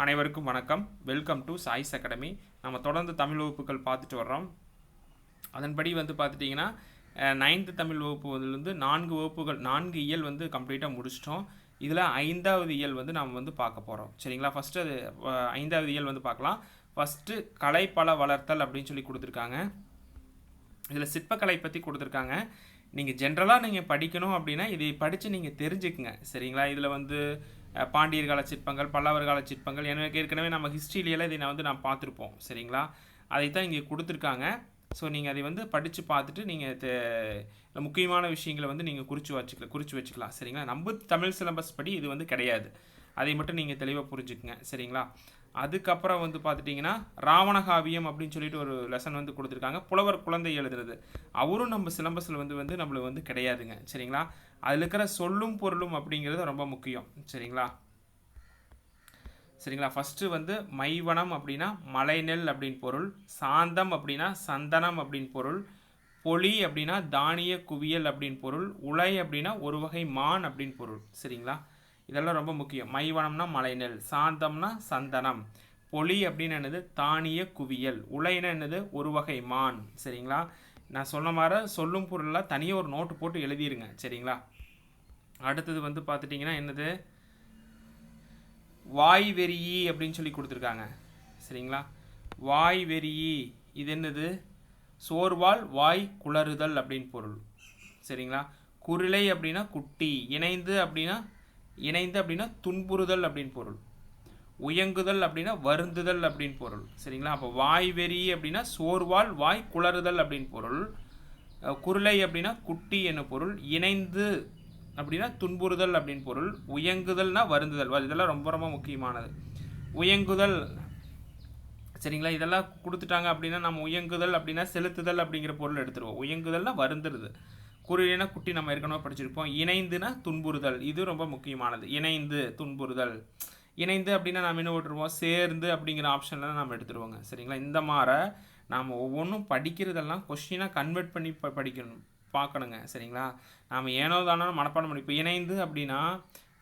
அனைவருக்கும் வணக்கம். Welcome to choice academy. நம்ம தொடர்ந்து தமிழ் வகுப்புகள் பார்த்துட்டு வர்றோம். அதன்படி பார்த்துட்டிங்கன்னா 9th தமிழ் வகுப்புலேருந்து 4 வகுப்புகள் 4 இயல் கம்ப்ளீட்டாக முடிச்சிட்டோம். இதில் 5வது இயல் நாம் பார்க்க போகிறோம். சரிங்களா? ஃபஸ்ட்டு அது 5வது இயல் பார்க்கலாம். ஃபஸ்ட்டு கலைப்பல வளர்த்தல் அப்படின்னு சொல்லி கொடுத்துருக்காங்க. இதில் சிற்பக்கலை பற்றி கொடுத்துருக்காங்க. நீங்கள் ஜென்ரலாக நீங்கள் படிக்கணும் அப்படின்னா இதை படித்து நீங்கள் தெரிஞ்சுக்குங்க. சரிங்களா? இதில் பாண்டியர் கால சிற்பங்கள், பல்லவர் கால சிற்பங்கள், எனக்கு ஏற்கனவே நம்ம ஹிஸ்ட்ரியில இதை நான் பார்த்துருப்போம். சரிங்களா? அதைத்தான் இங்கே கொடுத்துருக்காங்க. ஸோ நீங்கள் அதை படித்து பார்த்துட்டு நீங்கள் முக்கியமான விஷயங்களை நீங்கள் குறித்து வச்சுக்கலாம். சரிங்களா? நம்ம தமிழ் சிலபஸ் படி இது கிடையாது. அதை மட்டும் நீங்கள் தெளிவாக புரிஞ்சுக்குங்க. சரிங்களா? அதுக்கப்புறம் பார்த்துட்டிங்கன்னா ராவணகாவியம் அப்படின்னு சொல்லிட்டு ஒரு லெசன் கொடுத்துருக்காங்க. புலவர் குழந்தை எழுதுறது அவரும் நம்ம சிலபஸில் நம்மளுக்கு கிடையாதுங்க. சரிங்களா? அதில் இருக்கிற சொல்லும் பொருளும் அப்படிங்கிறது ரொம்ப முக்கியம். சரிங்களா? ஃபஸ்ட்டு மைவனம் அப்படின்னா மலைநெல் அப்படின்னு பொருள், சாந்தம் அப்படின்னா சந்தனம் அப்படின்னு பொருள், பொலி அப்படின்னா தானிய குவியல் அப்படின்னு பொருள், உலை அப்படின்னா ஒரு வகை மான் அப்படின்னு பொருள். சரிங்களா? இதெல்லாம் ரொம்ப முக்கியம். மைவனம்னா மலைநெல், சாந்தம்னா சந்தனம், பொலி அப்படின்னு என்னது தானிய குவியல், உலைன்னா என்னது ஒரு வகை மான். சரிங்களா? நான் சொன்ன மாதிரி சொல்லும் பொருளாக தனியாக ஒரு நோட்டு போட்டு எழுதிருங்க. சரிங்களா? அடுத்தது பார்த்துட்டிங்கன்னா என்னது வாய் வெறியி அப்படின்னு சொல்லி கொடுத்துருக்காங்க. சரிங்களா? வாய் வெறியி இது என்னது சோர்வால் வாய் குளறுதல் அப்படின்னு பொருள். சரிங்களா? குரிலை அப்படின்னா குட்டி, இணைந்து அப்படின்னா துன்புறுதல் அப்படின்னு பொருள், உயங்குதல் அப்படின்னா வருந்துதல் அப்படின்னு பொருள். சரிங்களா? அப்போ வாய் வெறி அப்படின்னா சோர்வால் வாய் குளறுதல் அப்படின்னு பொருள், குருளை அப்படின்னா குட்டி என்ன பொருள், இணைந்து அப்படின்னா துன்புறுதல் அப்படின்னு பொருள், உயங்குதல்னா வருந்துதல். இதெல்லாம் ரொம்ப ரொம்ப முக்கியமானது. உயங்குதல். சரிங்களா? இதெல்லாம் கொடுத்துட்டாங்க அப்படின்னா நம்ம உயங்குதல் அப்படின்னா செலுத்துதல் அப்படிங்கிற பொருள் எடுத்துருவோம். உயங்குதல்னா வருந்துறது, குருளினா குட்டி நம்ம ஏற்கனவே படிச்சிருப்போம். இணைந்துனா துன்புறுதல், இது ரொம்ப முக்கியமானது. இணைந்து துன்புறுதல். இணைந்து அப்படின்னா நம்ம என்ன விட்டுருவோம், சேர்ந்து அப்படிங்கிற ஆப்ஷனில் நம்ம எடுத்துருவோங்க. சரிங்களா? இந்த மாதிரி நாம் ஒவ்வொன்றும் படிக்கிறதெல்லாம் கொஸ்டினாக கன்வெர்ட் பண்ணி படிக்கணும், பார்க்கணுங்க. சரிங்களா? நாம் ஏனோ தானோ மனப்பாடம் பண்ணி இப்போ இணைந்து அப்படின்னா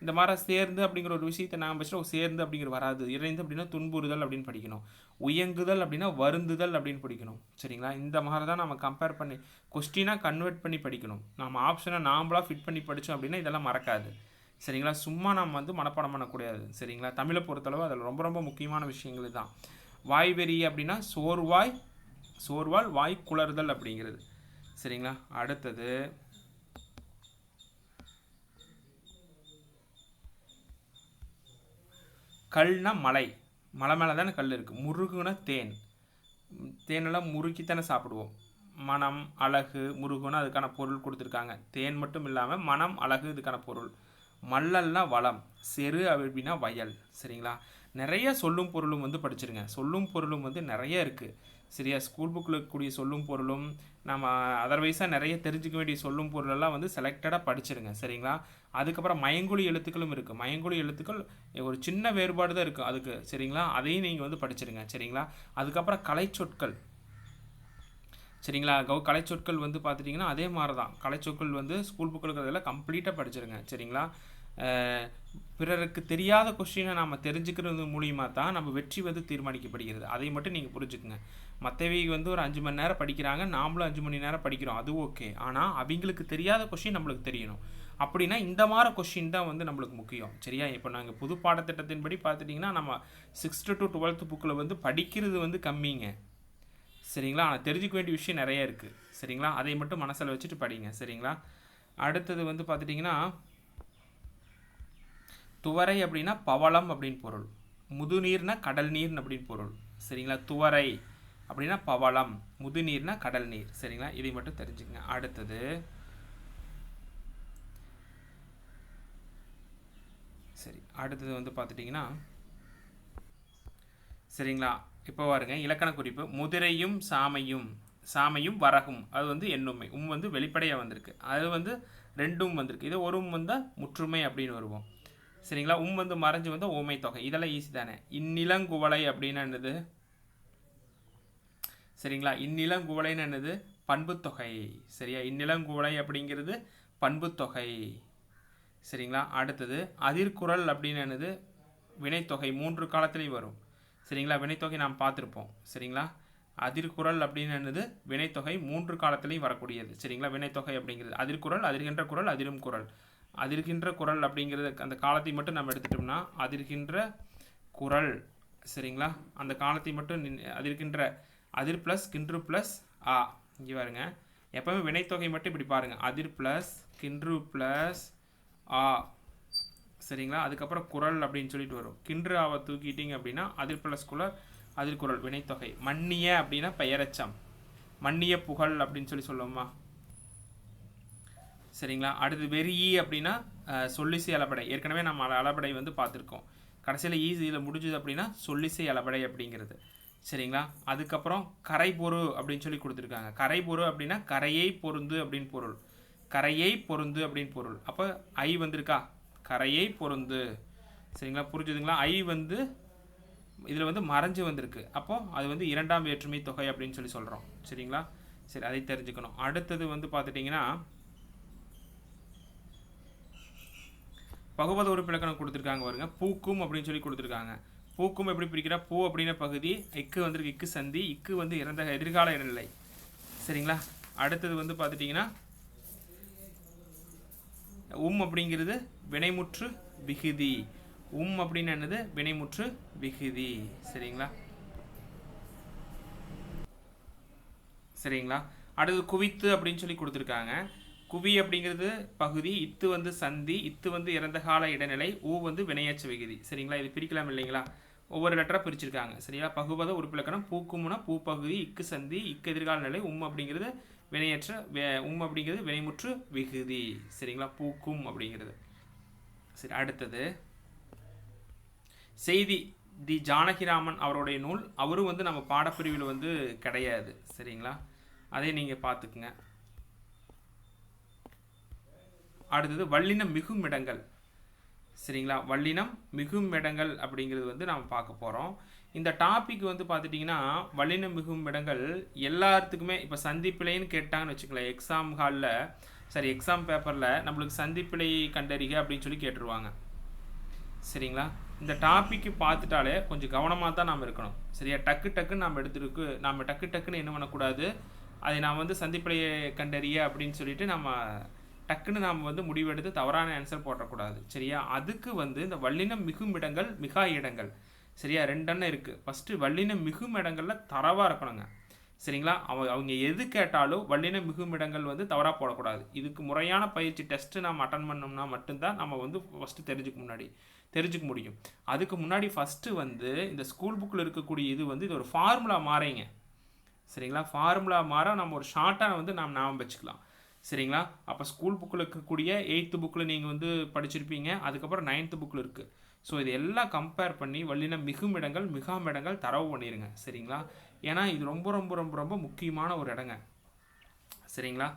இந்த மாதிரி சேர்ந்து அப்படிங்கிற ஒரு விஷயத்தை நான் படிச்சுட்டு சேர்ந்து அப்படிங்கிற வராது. இணைந்து அப்படின்னா துன்புறுதல் அப்படின்னு படிக்கணும். உயங்குதல் அப்படின்னா வருந்துதல் அப்படின்னு படிக்கணும். சரிங்களா? இந்த மாதிரி தான் நம்ம கம்பேர் பண்ணி கொஸ்டினாக கன்வெர்ட் பண்ணி படிக்கணும். நம்ம ஆப்ஷனை நாம்பளாக ஃபிட் பண்ணி படித்தோம் அப்படின்னா இதெல்லாம் மறக்காது. சரிங்களா? சும்மா நம்ம மனப்பாடம் பண்ணக்கூடாது. சரிங்களா? தமிழை பொறுத்தளவு அதில் ரொம்ப ரொம்ப முக்கியமான விஷயங்கள் தான். வாய்வெறி அப்படின்னா சோர்வால் வாய் குளறுதல் அப்படிங்கிறது. சரிங்களா? அடுத்தது கல்னா மலை மேலே தானே கல் இருக்குது. முருகுனா தேனெல்லாம் முறுக்கித்தானே சாப்பிடுவோம். மனம் அழகு முருகுன்னா அதுக்கான பொருள் கொடுத்துருக்காங்க. தேன் மட்டும் இல்லாமல் மனம் அழகு இதுக்கான பொருள். மல்லல்னா வளம், செரு அப்படின்னா வயல். சரிங்களா? நிறைய சொல்லும் பொருளும் படிச்சிருங்க. சொல்லும் பொருளும் நிறைய இருக்குது. சரியா? ஸ்கூல் புக்கில் இருக்கக்கூடிய சொல்லும் பொருளும் நம்ம அதர்வைஸாக நிறைய தெரிஞ்சுக்க வேண்டிய சொல்லும் பொருளெல்லாம் செலக்டடாக படிச்சிருங்க. சரிங்களா? அதுக்கப்புறம் மயங்கொலி எழுத்துக்களும் இருக்குது. மயங்கொலி எழுத்துக்கள் ஒரு சின்ன வேறுபாடு தான் இருக்குது அதுக்கு. சரிங்களா? அதையும் நீங்கள் படிச்சிருங்க. சரிங்களா? அதுக்கப்புறம் கலைச்சொற்கள். சரிங்களா? கலைச்சொற்கள் பார்த்துட்டிங்கன்னா அதே மாதிரி தான். கலைச்சொற்கள் ஸ்கூல் புக்கில் இருக்கிறதெல்லாம் கம்ப்ளீட்டாக படிச்சிருங்க. சரிங்களா? பிறருக்கு தெரியாத கொஸ்டினை நாம் தெரிஞ்சுக்கிறது மூலியமாக தான் நம்ம வெற்றி தீர்மானிக்கப்படுகிறது. அதை மட்டும் நீங்கள் புரிஞ்சுக்குங்க. மற்றவங்க ஒரு 5 மணி நேரம் படிக்கிறாங்க, நாமளும் 5 மணி நேரம் படிக்கிறோம், அது ஓகே. ஆனால் அவங்களுக்கு தெரியாத கொஸ்டின் நம்மளுக்கு தெரியணும். அப்படின்னா இந்த மாதிரி கொஸ்டின் தான் நம்மளுக்கு முக்கியம். சரியா? இப்போ நாங்கள் புது பாடத்திட்டத்தின்படி பார்த்துட்டிங்கன்னா நம்ம 6th to 12th புக்கில் படிக்கிறது கம்மிங்க. சரிங்களா? ஆனால் தெரிஞ்சுக்க வேண்டிய விஷயம் நிறைய இருக்குது. சரிங்களா? அதை மட்டும் மனசில் வச்சுட்டு படிங்க. சரிங்களா? அடுத்தது பார்த்துட்டிங்கன்னா துவரை அப்படின்னா பவளம் அப்படின்னு பொருள், முதுநீர்னா கடல் நீர் அப்படின்னு பொருள். சரிங்களா? துவரை அப்படின்னா பவளம், முதுநீர்னா கடல் நீர். சரிங்களா? இதை மட்டும் தெரிஞ்சுக்கங்க. அடுத்தது பார்த்துட்டிங்கன்னா சரிங்களா? இப்போ பாருங்க இலக்கண குறிப்பு. முதிரையும் சாமையும் வரகும் அது எண்ணுமை. வெளிப்படையாக வந்திருக்கு. அது ரெண்டும் வந்திருக்கு. இது ஒரு வந்தால் முற்றுமை அப்படின்னு வருவோம். சரிங்களா? மறைஞ்சு ஓமை தொகை. இதெல்லாம் ஈஸி தானே. இந்நிலங்குவளை அப்படின்னா என்னது? சரிங்களா? இந்நிலங்குவளைன்னு என்னது? பண்புத்தொகை. சரியா? இந்நிலங்குவளை அப்படிங்கிறது பண்புத்தொகை. சரிங்களா? அடுத்தது அதிர்குரல் அப்படின்னு என்னது? வினைத்தொகை 3 காலத்திலையும் வரும். சரிங்களா? வினைத்தொகை நாம் பார்த்துருப்போம். சரிங்களா? அதிர்குரல் அப்படின்னு என்னது? வினைத்தொகை 3 காலத்திலையும் வரக்கூடியது. சரிங்களா? வினைத்தொகை அப்படிங்கிறது அதிர்குரல், அதிர்கின்ற குரல், அதிரும் குரல். அதிர்கின்ற குரல் அப்படிங்கிறது அந்த காலத்தை மட்டும் நம்ம எடுத்துட்டோம்னா அதிர்கின்ற குரல். சரிங்களா? அந்த காலத்தை மட்டும் அதிர்கின்ற அதிர் ப்ளஸ் கின்று ப்ளஸ் ஆ. இங்கே பாருங்க, எப்பவுமே வினைத்தொகை மட்டும் இப்படி பாருங்கள். அதிர் ப்ளஸ் கின்று ப்ளஸ் ஆ. சரிங்களா? அதுக்கப்புறம் குரல் அப்படின்னு சொல்லிட்டு வரும். கின்று ஆவை தூக்கிட்டீங்க அப்படின்னா அதிர் ப்ளஸ் குரல், அதிர் குரல் வினைத்தொகை. மன்னிய அப்படின்னா பெயரச்சம், மன்னிய புகழ் அப்படின்னு சொல்லுவோமா? சரிங்களா? அடுத்து வெறியி அப்படின்னா சொல்லிசை அளபடை. ஏற்கனவே நம்ம அளபடை வந்து பார்த்துருக்கோம். கடைசியில் ஈஸியில் முடிஞ்சுது அப்படின்னா சொல்லிசை அளபடை அப்படிங்கிறது. சரிங்களா? அதுக்கப்புறம் கரைபொரு அப்படின்னு சொல்லி கொடுத்துருக்காங்க. கரைபொரு அப்படின்னா கரையை பொருந்து அப்படின்னு பொருள். கரையை பொருந்து அப்படின்னு பொருள். அப்போ ஐ வந்திருக்கா? கரையை பொருந்து. சரிங்களா? புரிஞ்சுதுங்களா? ஐ வந்து இதில் வந்து மறைஞ்சு வந்திருக்கு. அப்போது அது வந்து இரண்டாம் வேற்றுமை தொகை அப்படின்னு சொல்லி சொல்கிறோம். சரிங்களா? சரி, அதை தெரிஞ்சுக்கணும். அடுத்தது வந்து பார்த்துட்டிங்கன்னா பகுபத உறுப்பிலக்கணம் கொடுத்துருக்காங்க பாருங்க. பூக்கும் அப்படின்னு சொல்லி கொடுத்துருக்காங்க. பூக்கும் எப்படி பிரிக்கிறா? பூ அப்படின்ற பகுதி, இக்கு வந்துருக்கு, இக்கு சந்தி, இக்கு வந்து இறந்த எதிர்கால இடைநிலை. சரிங்களா? அடுத்தது வந்து பார்த்துட்டிங்கன்னா அப்படிங்கிறது வினைமுற்று விகுதி. அப்படின்னு என்னது? வினைமுற்று விகுதி. சரிங்களா? சரிங்களா? அடுத்து குவித்து அப்படின்னு சொல்லி கொடுத்துருக்காங்க. குவி அப்படிங்கிறது பகுதி, இத்து வந்து சந்தி, இத்து வந்து இறந்த கால இடைநிலை, ஊ வந்து வினையச்ச விகுதி. சரிங்களா? இது பிரிக்கலாம் இல்லைங்களா? ஒவ்வொரு லெட்டராக பிரிச்சிருக்காங்க. சரிங்களா? பகுபத உறுப்பிலக்கணம் பூக்கும்னா பூ பகுதி, இக்கு சந்தி, இக்கு எதிர்கால நிலை, அப்படிங்கிறது வினையற்ற, அப்படிங்கிறது வினைமுற்று விகுதி. சரிங்களா? பூக்கும் அப்படிங்கிறது. சரி, அடுத்தது செய்தி. தி ஜானகிராமன் அவருடைய நூல். அவரும் வந்து நம்ம பாடப்பிரிவில் வந்து கிடையாது. சரிங்களா? அதை நீங்கள் பார்த்துக்குங்க. அடுத்தது வல்லினம் மிகும் இடங்கள். சரிங்களா? வல்லினம் மிகும் இடங்கள் அப்படிங்கிறது வந்து நாம் பார்க்க போகிறோம். இந்த டாபிக் வந்து பார்த்துட்டிங்கன்னா வல்லினம் மிகும் இடங்கள் எல்லாத்துக்குமே இப்போ சந்திப்பிழைன்னு கேட்டாங்கன்னு வச்சுக்கலாம். எக்ஸாம் ஹாலில், சரி எக்ஸாம் பேப்பரில் நம்மளுக்கு சந்திப்பிழை கண்டறிக அப்படின்னு சொல்லி கேட்டுருவாங்க. சரிங்களா? இந்த டாப்பிக்கு பார்த்துட்டாலே கொஞ்சம் கவனமாக தான் நாம் இருக்கணும். சரியா? டக்குன்னு நாம் டக்குன்னு என்ன பண்ணக்கூடாது, அதை நாம் வந்து சந்திப்பிழையை கண்டறிய அப்படின்னு சொல்லிட்டு நம்ம டக்குன்னு நாம் வந்து முடிவெடுத்து தவறான ஆன்சர் போடக்கூடாது. சரியா? அதுக்கு வந்து இந்த வல்லினம் மிகும் இடங்கள், மிகா இடங்கள். சரியா? 2 எண்ணம் இருக்குது. ஃபஸ்ட்டு வல்லினம் மிகும் இடங்களில் தரவாக இருக்கணுங்க. சரிங்களா? அவங்க எது கேட்டாலும் வல்லினம் மிகும் இடங்கள் வந்து தவறாக போடக்கூடாது. இதுக்கு முறையான பயிற்சி டெஸ்ட்டு நம்ம அட்டன் பண்ணோம்னா மட்டும்தான் நம்ம வந்து ஃபஸ்ட்டு தெரிஞ்சுக்க முடியும். அதுக்கு முன்னாடி ஃபஸ்ட்டு வந்து இந்த ஸ்கூல் புக்கில் இருக்கக்கூடிய இது வந்து இது ஒரு ஃபார்முலா மாறைங்க. சரிங்களா? ஃபார்முலா மாற நம்ம ஒரு ஷார்ட்டாக வந்து நாம் ஞாபகம் வச்சுக்கலாம். சரிங்களா? அப்போ ஸ்கூல் புக்கில் இருக்கக்கூடிய 8th புக்கில் நீங்கள் வந்து படிச்சிருப்பீங்க. அதுக்கப்புறம் 9th புக்கில் இருக்குது. ஸோ இது எல்லாம் கம்பேர் பண்ணி வல்லினம் மிகும் இடங்கள், மிகாம் இடங்கள் தரவு பண்ணிடுங்க. சரிங்களா? ஏன்னா இது ரொம்ப ரொம்ப ரொம்ப ரொம்ப முக்கியமான ஒரு இடங்க. சரிங்களா?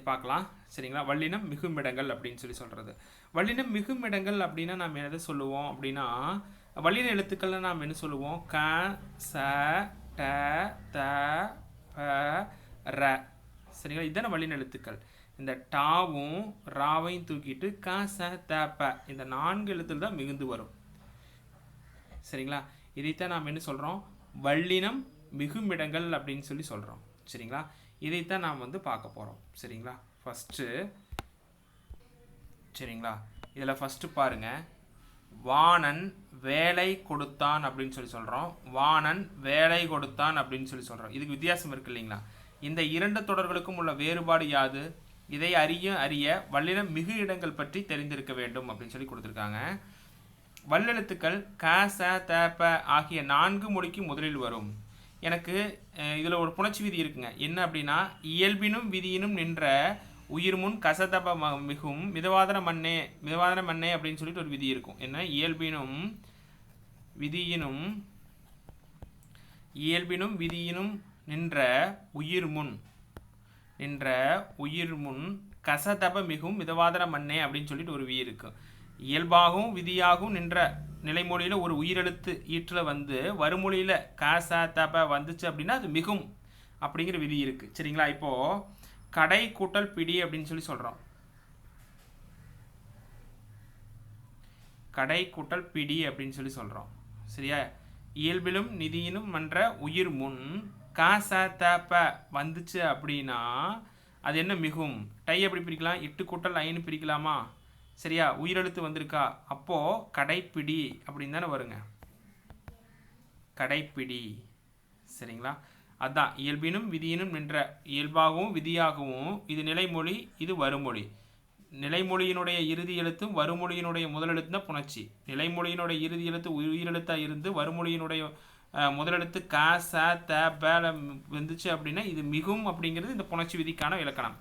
பார்க்கலாம். சரிங்களா? வல்லினம் மிகும் இடங்கள் அப்படின்னு சொல்லி சொல்கிறது. வல்லினம் மிகும் இடங்கள் அப்படின்னா நாம் எதை சொல்லுவோம் அப்படின்னா, வல்லின எழுத்துக்களில் நாம் என்ன சொல்லுவோம்? க, ச, ட, த, ப, ர. சரிங்களா? இதுதானே வல்லின எழுத்துக்கள். இந்த டாவும் ராவையும் தூக்கிட்டு க, ச, த, ப இந்த 4 எழுத்துல தான் மிகுந்து வரும். சரிங்களா? இதைத்தான் நாம் என்ன சொல்கிறோம்? வல்லினம் மிகுமிடங்கள் அப்படின்னு சொல்லி சொல்கிறோம். சரிங்களா? இதைத்தான் நாம் வந்து பார்க்க போகிறோம். சரிங்களா? ஃபஸ்ட்டு சரிங்களா? இதில் ஃபஸ்ட்டு பாருங்கள். வாணன் வேலை கொடுத்தான் அப்படின்னு சொல்லி சொல்கிறோம். வாணன் வேலை கொடுத்தான் அப்படின்னு சொல்லி சொல்கிறோம். இதுக்கு வித்தியாசம் இருக்குது இல்லைங்களா? இந்த 2 தொடர்களுக்கும் உள்ள வேறுபாடு யாது? இதை அறிய வல்லினம் மிகு இடங்கள் பற்றி தெரிந்திருக்க வேண்டும் அப்படின்னு சொல்லி கொடுத்துருக்காங்க. வல்லெழுத்துக்கள் க, ச, த, ப ஆகிய 4 மொழிக்கு முதலில் வரும். எனக்கு இதில் ஒரு புணர்ச்சி விதி இருக்குங்க. என்ன அப்படின்னா, இயல்பினும் விதியினும் நின்ற உயிர் முன் கசதப மிகும் மிதவாதன மண்ணே அப்படின்னு சொல்லிட்டு ஒரு விதி இருக்கும். என்ன? இயல்பினும் விதியினும் நின்ற உயிர் முன் கசதப மிகும் மிதவாதன மண்ணே அப்படின்னு சொல்லிட்டு ஒரு விதி இருக்கு. இயல்பாகவும் விதியாகவும் நின்ற நிலைமொழியில் ஒரு உயிரெழுத்து ஈற்றில் வந்து வருமொழியில் க, ச, தப வந்துச்சு அப்படின்னா அது மிகும் அப்படிங்கிற விதி இருக்குது. சரிங்களா? இப்போது கடை கூட்டல் பிடி அப்படின்னு சொல்லி சொல்கிறோம். கடை கூட்டல் பிடி அப்படின்னு சொல்லி சொல்கிறோம். சரியா? இயல்பிலும் நிதியினும் என்ற உயிர் முன் க ச த ப வந்துச்சு அப்படின்னா அது என்ன மிகும்? டை எப்படி பிரிக்கலாம்? 8 கூட்டல் 5 பிரிக்கலாமா? சரியா? உயிரெழுத்து வந்திருக்கா? அப்போது கடைப்பிடி அப்படின்னு தானே வருங்க. கடைப்பிடி. சரிங்களா? அதுதான் இயல்பினும் விதியினும் நின்ற. இயல்பாகவும் விதியாகவும் இது நிலைமொழி, இது வருமொழி. நிலைமொழியினுடைய இறுதி எழுத்தும் வருமொழியினுடைய முதல் எழுத்து தான் புணர்ச்சி. நிலைமொழியினுடைய இறுதி எழுத்து உயிரெழுத்தாக இருந்து வருமொழியினுடைய முதலெழுத்து க ச த ப வந்துச்சு அப்படின்னா இது மிகும் அப்படிங்கிறது இந்த புணர்ச்சி விதிக்கான இலக்கணம்.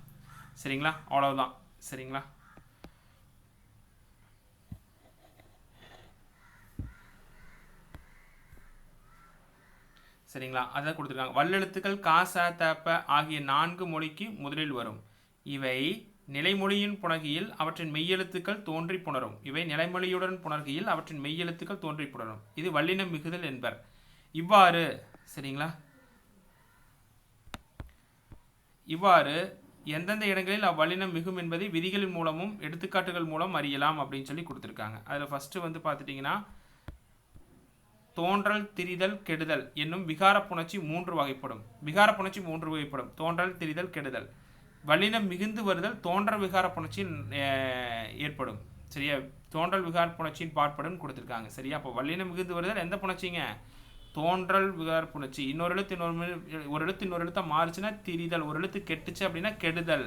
சரிங்களா? அவ்வளவுதான். சரிங்களா? சரிங்களா? அதான் கொடுத்துருக்காங்க. வல்லெழுத்துக்கள் கா ச த ப ஆகிய 4 மொழிக்கு முதலில் வரும். இவை நிலைமொழியின் புணர்கையில் அவற்றின் மெய்யெழுத்துக்கள் தோன்றி புணரும். இவை நிலைமொழியுடன் புணர்கையில் அவற்றின் மெய்யெழுத்துக்கள் தோன்றி புணரும். இது வல்லினம் மிகுதல் என்பர். இவ்வாறு சரிங்களா? இவ்வாறு எந்தெந்த இடங்களில் அவ்வல்லினம் மிகும் என்பதை விதிகளின் மூலமும் எடுத்துக்காட்டுகள் மூலம் அறியலாம் அப்படின்னு சொல்லி கொடுத்துருக்காங்க. அதில் ஃபஸ்ட்டு வந்து பார்த்துட்டிங்கன்னா தோன்றல் திரிதல் கெடுதல் என்னும் விகார புணர்ச்சி 3 வகைப்படும். விகார புணர்ச்சி 3 வகைப்படும். தோன்றல் திரிதல் கெடுதல். வல்லினம் மிகுந்து வருதல் தோன்றல் விகார புணர்ச்சியில் ஏற்படும். சரியா? தோன்றல் விகார புணர்ச்சியின் பாற்படும் கொடுத்துருக்காங்க. சரியா? அப்போ வல்லினம் மிகுந்து வருதல் எந்த புணர்ச்சிங்க? தோன்றல் விகார புணர்ச்சி. இன்னொரு எழுத்து இன்னொரு எழுத்தா மாறுச்சுன்னா திரிதல். ஒரு எழுத்து கெட்டுச்சு அப்படின்னா கெடுதல்.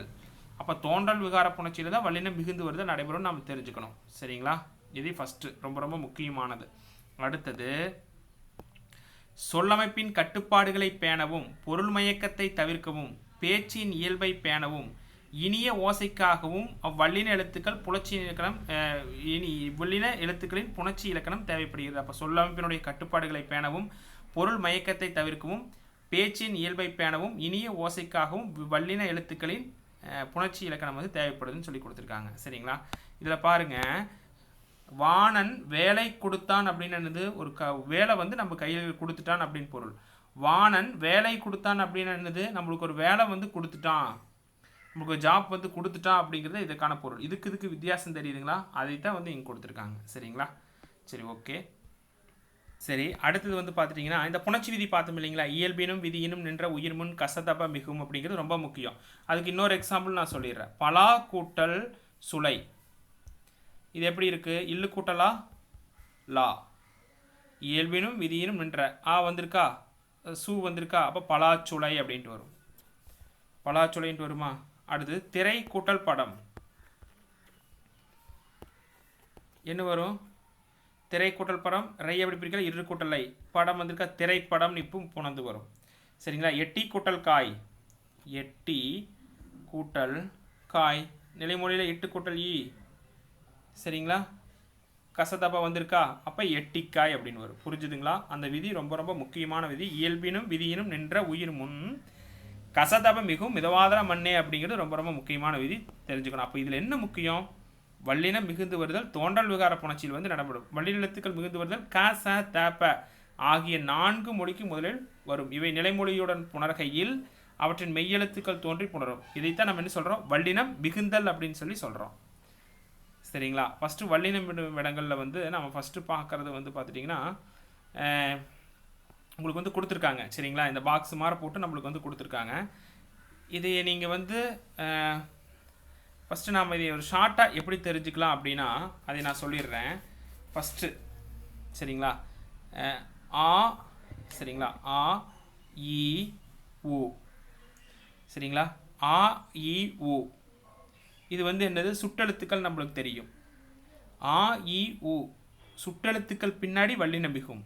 அப்போ தோன்றல் விகார புணர்ச்சியில் தான் வல்லினம் மிகுந்து வருதல் நடைபெறும் நம்ம தெரிஞ்சுக்கணும். சரிங்களா? இது ஃபஸ்ட்டு ரொம்ப ரொம்ப முக்கியமானது. அடுத்தது சொல்லமைப்பின் கட்டுப்பாடுகளை பேணவும் பொருள் மயக்கத்தை தவிர்க்கவும் பேச்சின் இயல்பை பேணவும் இனிய ஓசைக்காகவும் அவ்வல்லின எழுத்துக்கள் புணர்ச்சி இலக்கணம் வல்லின எழுத்துக்களின் புணர்ச்சி இலக்கணம் தேவைப்படுகிறது. அப்போ சொல்லமைப்பினுடைய கட்டுப்பாடுகளை பேணவும் பொருள் மயக்கத்தை தவிர்க்கவும் பேச்சின் இயல்பை பேணவும் இனிய ஓசைக்காகவும் வல்லின எழுத்துக்களின் புணர்ச்சி இலக்கணம் வந்து தேவைப்படுதுன்னு சொல்லி கொடுத்துருக்காங்க. சரிங்களா? இதில் பாருங்கள், வாணன் வேலை கொடுத்தான் அப்படின்னு ஒரு வேலை வந்து நம்ம கையில் கொடுத்துட்டான் அப்படின்னு பொருள். வாணன் வேலை கொடுத்தான் அப்படின்னு நம்மளுக்கு ஒரு வேலை வந்து கொடுத்துட்டான், நம்மளுக்கு ஒரு ஜாப் வந்து கொடுத்துட்டான் அப்படிங்கிறது இதுக்கான பொருள். இதுக்கு வித்தியாசம் தெரியுதுங்களா? அதை தான் வந்து இங்கே கொடுத்துருக்காங்க. சரிங்களா? சரி, ஓகே. சரி, அடுத்தது வந்து பார்த்துட்டிங்கன்னா இந்த புணர்ச்சி விதி பார்த்தோம் இல்லைங்களா? இயல்பினும் விதியினும் நின்ற உயிர் முன் கசதப மிகும் அப்படிங்கிறது ரொம்ப முக்கியம். அதுக்கு இன்னொரு எக்ஸாம்பிள் நான் சொல்லிடுறேன். பலா கூட்டல் சுளை. இது எப்படி இருக்குது? இல்லு கூட்டலா லா. இயல்பினும் விதியினும் நின்ற ஆ வந்திருக்கா, சு வந்திருக்கா, அப்போ பலாச்சுளை அப்படின்ட்டு வரும். பலாச்சுளைன்ட்டு வருமா? அடுத்து திரை கூட்டல் படம் என்ன வரும்? திரை கூட்டல் படம். ரை எப்படி பிரிக்கல? இரு கூட்டல் ஐ. படம் வந்திருக்கா, திரைப்படம் இப்போ புணர்ந்து வரும். சரிங்களா? எட்டி கூட்டல் காய். எட்டி கூட்டல் காய். நிலைமொழியில் 8 கூட்டல் ஈ. சரிங்களா? கசதபா வந்திருக்கா, அப்போ எட்டிக்காய் அப்படின்னு வரும். புரிஞ்சுதுங்களா? அந்த விதி ரொம்ப ரொம்ப முக்கியமான விதி. இயல்பினும் விதியினும் நின்ற உயிர் முன் கசதப மிகவும் மிதவாதர மண்ணே அப்படிங்கிறது ரொம்ப ரொம்ப முக்கியமான விதி, தெரிஞ்சுக்கணும். அப்போ இதில் என்ன முக்கியம்? வல்லினம் மிகுந்து வருதல் தோன்றல் விகார புணர்ச்சியில் வந்து நடைபெறும். வல்லின எழுத்துக்கள் மிகுந்து வருதல் க ச த ப ஆகிய 4 மொழிக்கு முதலில் வரும். இவை நிலைமொழியுடன் புணர்கையில் அவற்றின் மெய்யெழுத்துக்கள் தோன்றி புணரும். இதைத்தான் நம்ம என்ன சொல்கிறோம்? வல்லினம் மிகுந்தல் அப்படின்னு சொல்லி சொல்கிறோம். சரிங்களா? ஃபஸ்ட்டு வல்லினம் இடங்களில் வந்து நம்ம ஃபஸ்ட்டு பார்க்குறது வந்து பார்த்துட்டிங்கன்னா உங்களுக்கு வந்து கொடுத்துருக்காங்க. சரிங்களா? இந்த பாக்ஸ் மாதிரி போட்டு நம்மளுக்கு வந்து கொடுத்துருக்காங்க. இது நீங்கள் வந்து ஃபஸ்ட்டு நாம் இதை ஒரு ஷார்ட்டாக எப்படி தெரிஞ்சுக்கலாம் அப்படின்னா அதை நான் சொல்லிடுறேன். ஃபஸ்ட்டு சரிங்களா? ஆ, சரிங்களா? ஆ இ உ. சரிங்களா? ஆ இ உ இது வந்து என்னது? சுட்டெழுத்துக்கள் நம்மளுக்கு தெரியும். ஆ இ உ சுட்டெழுத்துக்கள் பின்னாடி வல்லினம் மிகும்.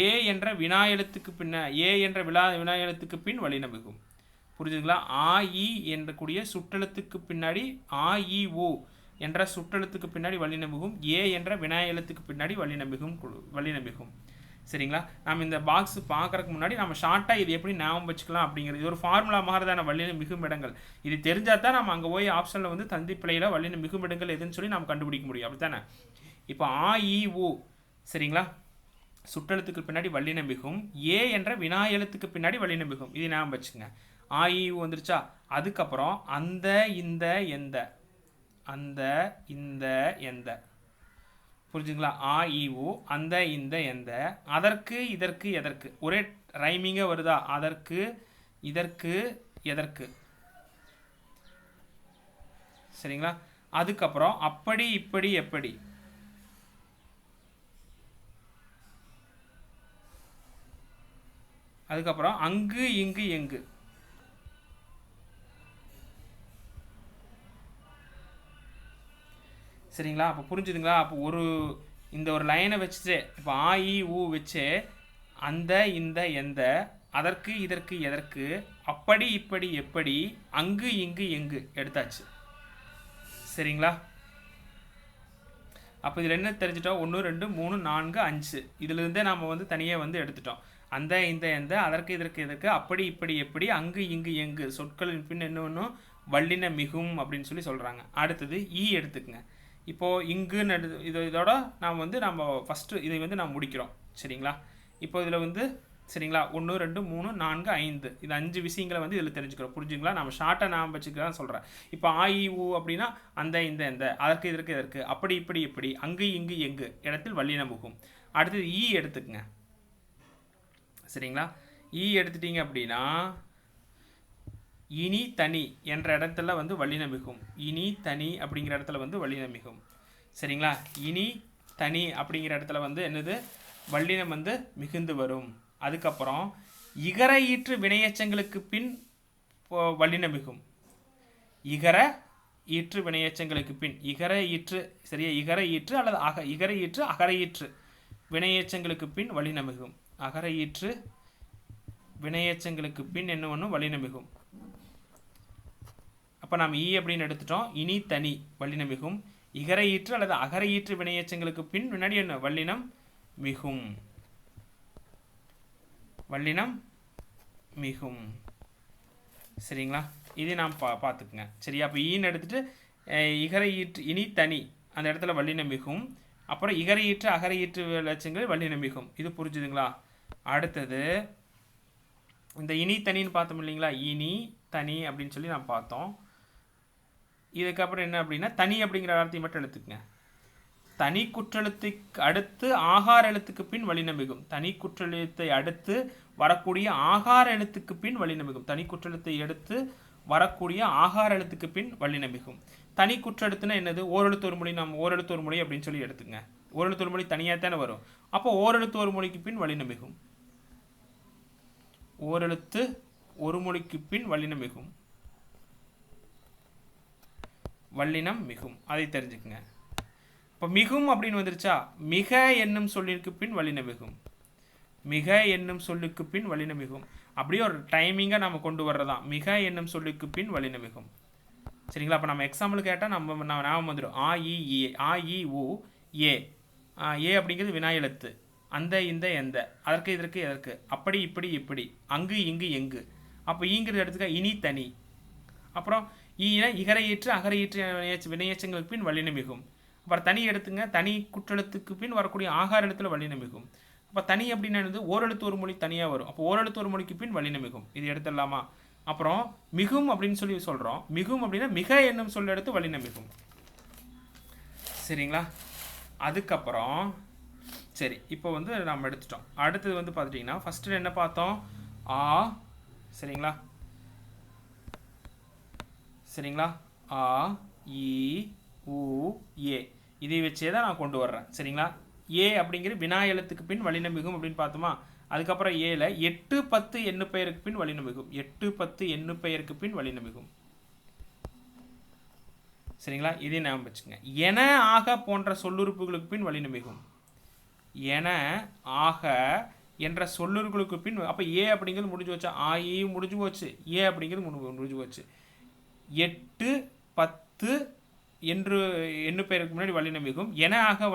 ஏ என்ற வினா எழுத்துக்கு ஏ என்ற வினா எழுத்துக்கு பின் வல்லினம் மிகும். புரிஞ்சுங்களா? ஆ இ என்ற கூடிய சுட்டெழுத்துக்கு பின்னாடி ஆ இ உ என்ற சுட்டெழுத்துக்கு பின்னாடி வல்லினம் மிகும். ஏ என்ற வினா எழுத்துக்கு பின்னாடி வல்லினம் மிகும். சரிங்களா? நம்ம இந்த பாக்ஸ் பார்க்குறதுக்கு முன்னாடி நம்ம ஷார்ட்டாக இது எப்படி ஞாபகம் வச்சுக்கலாம் அப்படிங்கிறது இது ஒரு ஃபார்முலா மாதிரி தான். வல்லினம் மிகும் இடங்கள் இது தெரிஞ்சால் தான் நம்ம அங்கே போய் ஆப்ஷனில் வந்து தந்தி பிழையில் வல்லினம் மிகும் இடங்கள் எதுன்னு சொல்லி நம்ம கண்டுபிடிக்க முடியும். அப்படி தானே? இப்போ ஆ இ உ சரிங்களா? சுட்டெழுத்துக்கு பின்னாடி வல்லினம் மிகும். ஏ என்ற வினா எழுத்துக்கு பின்னாடி வல்லினம் மிகும். இது ஞாபகம் வச்சுங்க. ஆ இ உ வந்துருச்சா? அதுக்கப்புறம் அந்த இந்த எந்த, அந்த இந்த எந்த. புரிஞ்சுங்களா? ஆ இ உ அந்த இந்த எந்த அதற்கு இதற்கு எதற்கு ஒரே ரைமிங்காக வருதா? அதற்கு இதற்கு எதற்கு சரிங்களா? அதுக்கப்புறம் அப்படி இப்படி எப்படி அதுக்கப்புறம் அங்கு இங்கு எங்கு சரிங்களா? அப்போ புரிஞ்சுதுங்களா? அப்போ இந்த ஒரு லைனை வச்சுட்டு இப்போ ஆ இ ஊ வச்சு அந்த இந்த எந்த அதற்கு இதற்கு எதற்கு அப்படி இப்படி எப்படி அங்கு இங்கு எங்கு எடுத்தாச்சு சரிங்களா? அப்போ இதில் என்ன தெரிஞ்சிட்டோம்? 1 2 3 4 5 இதிலிருந்தே நாம் வந்து தனியாக வந்து எடுத்துட்டோம். அந்த இந்த எந்த அதற்கு இதற்கு எதற்கு அப்படி இப்படி எப்படி அங்கு இங்கு எங்கு சொற்களின் பின் என்ன ஒன்றும் வல்லின மிகும் அப்படின்னு சொல்லி சொல்கிறாங்க. அடுத்தது ஈ எடுத்துக்கங்க. இப்போது இங்குன்னு இதோட நம்ம ஃபஸ்ட்டு இதை வந்து நாம் முடிக்கிறோம் சரிங்களா? இப்போ இதில் வந்து சரிங்களா 1 2 3 4 5 இது 5 விஷயங்களை வந்து இதில் தெரிஞ்சுக்கிறோம். புரிஞ்சுங்களா? நம்ம ஷார்ட்டாக நான் வச்சுக்கிறதான் சொல்கிறேன். இப்போ ஆ இ ஊ அப்படின்னா அந்த இந்த எந்த அதற்கு இதற்கு எதற்கு அப்படி இப்படி எப்படி அங்கு இங்கு எங்கு இடத்தில் வல்லினம் மிகும். அடுத்தது ஈ எடுத்துக்கங்க சரிங்களா? ஈ எடுத்துட்டீங்க அப்படின்னா இனி தனி என்ற இடத்துல வந்து வல்லினம் மிகும். இனி தனி அப்படிங்கிற இடத்துல வந்து வல்லினம் மிகும் சரிங்களா? இனி தனி அப்படிங்கிற இடத்துல வந்து என்னது வல்லினம் வந்து மிகுந்து வரும். அதுக்கப்புறம் இகர ஈற்று வினையச்சங்களுக்கு பின் வல்லினம் மிகும். இகர ஈற்று வினையச்சங்களுக்கு பின் இகர ஈற்று சரியா? இகர ஈற்று அல்லது இகர ஈற்று அகர ஈற்று வினையச்சங்களுக்கு பின் வல்லினம் மிகும். அகர ஈற்று வினையச்சங்களுக்கு பின் என்ன ஒன்றும் வல்லினம் மிகும். அப்போ நாம் ஈ அப்படின்னு எடுத்துட்டோம். இனி தனி வல்லினம் மிகும். இகர ஈற்று அல்லது அகர ஈற்று வினையச்சங்களுக்கு பின் முன்னாடி என்ன வல்லினம் மிகும். வல்லினம் மிகும் சரிங்களா? இதை நாம் பார்த்துக்குங்க சரியா? அப்போ ஈன்னு எடுத்துட்டு இகர ஈற்று இனி தனி அந்த இடத்துல வல்லினம் மிகும். அப்புறம் இகர ஈற்று அகர ஈற்று லட்சங்கள் வல்லினம் மிகும். இது புரிஞ்சுதுங்களா? அடுத்தது இந்த இனி தனின்னு பார்த்தோம் இல்லைங்களா? இனி தனி அப்படின்னு சொல்லி நாம் பார்த்தோம். இதுக்கப்புறம் என்ன அப்படின்னா தனி அப்படிங்கிற வார்த்தையை மட்டும் எடுத்துக்கங்க. தனி குற்றெழுத்துக்கு அடுத்து ஆகார எழுத்துக்கு பின் வல்லினம் மிகும். தனி குற்றெழுத்தை அடுத்து வரக்கூடிய ஆகார எழுத்துக்கு பின் வல்லினம் மிகும். தனி குற்றெழுத்தை அடுத்து வரக்கூடிய ஆகார எழுத்துக்கு பின் வல்லினம் மிகும். தனி குற்றெழுத்துனா என்னது? ஓரெழுத்து ஒரு மொழி. நாம் ஓரெழுத்து ஒரு மொழி அப்படின்னு சொல்லி எடுத்துங்க. ஓரெழுத்து ஒரு மொழி தனியாக தானே வரும். அப்போ ஓரெழுத்து ஒரு மொழிக்கு பின் வல்லினம் மிகும். ஓரெழுத்து ஒரு மொழிக்கு பின் வல்லினம் மிகும். வல்லினம் மிகும். அதை தெரிஞ்சுக்குங்க. இப்போ மிகும் அப்படின்னு வந்துருச்சா? மிக என்னும் சொல்லிற்கு பின் வல்லினம் மிகும். மிக என்னும் சொல்லுக்கு பின் வல்லினம் மிகும். அப்படியே ஒரு டைமிங்காக நம்ம கொண்டு வர்றதான். மிக என்னும் சொல்லுக்கு பின் வல்லினம் மிகும் சரிங்களா? அப்போ நம்ம எக்ஸாம்பிள் கேட்டால் நம்ம ஞாபகம் வந்துடும். ஆ இ ஏ ஆ இ ஊ ஏ ஏ அப்படிங்கிறது வினா எழுத்து. அந்த இந்த எந்த அதற்கு இதற்கு எதற்கு அப்படி இப்படி இப்படி அங்கு இங்கு எங்கு. அப்போ ஈங்கிறது எடுத்துக்க இனி தனி. அப்புறம் ஈனா இகர ஈற்று அகர ஈற்று வினையச்சங்களுக்கு பின் வல்லினம் மிகும். அப்புறம் தனி எடுத்துங்க. தனி குற்றெழுத்துக்கு பின் வரக்கூடிய ஆகார எழுத்துல வல்லினம் மிகும். அப்போ தனி அப்படின்னா ஓரெழுத்து ஒரு மொழி தனியாக வரும். அப்போ ஓரெழுத்து ஒரு மொழிக்கு பின் வல்லினம் மிகும். இது எடுத்துடலாமா? அப்புறம் மிகும் அப்படின்னு சொல்லி சொல்கிறோம். மிகும் அப்படின்னா மிக என்னும் சொல்ல எடுத்து வல்லினம் மிகும் சரிங்களா? அதுக்கப்புறம் சரி இப்போ வந்து நம்ம எடுத்துட்டோம். அடுத்தது வந்து பார்த்துட்டிங்கன்னா ஃபஸ்ட்டு என்ன பார்த்தோம்? ஆ சரிங்களா? சரிங்களா? ஆ இ ஊ ஏ இதை வச்சே தான் நான் கொண்டு வர்றேன் சரிங்களா? ஏ அப்படிங்கிற வினா எழுத்துக்கு பின் வல்லினம் மிகும் அப்படின்னு பார்த்தோமா? அதுக்கப்புறம் ஏல 8 10 எண்ணு பெயருக்கு பின் வல்லினம் மிகும். 8 10 எண்ணு பெயருக்கு பின் வல்லினம் மிகும் சரிங்களா? இதை ஞாபகம் வச்சுங்க. என ஆக போன்ற சொல்லுறுப்புகளுக்கு பின் வல்லினம் மிகும். என ஆக என்ற சொல்லுறுப்புகளுக்கு பின் அப்போ ஏ அப்படிங்கிறது முடிஞ்சு வச்சா ஆ இ முடிஞ்சு போச்சு. ஏ அப்படிங்கிறது முடிஞ்சு போச்சு. 8 10 என்று எண்ணு பெயருக்கு முன்னாடி வல்லினம் மிகும். என ஆக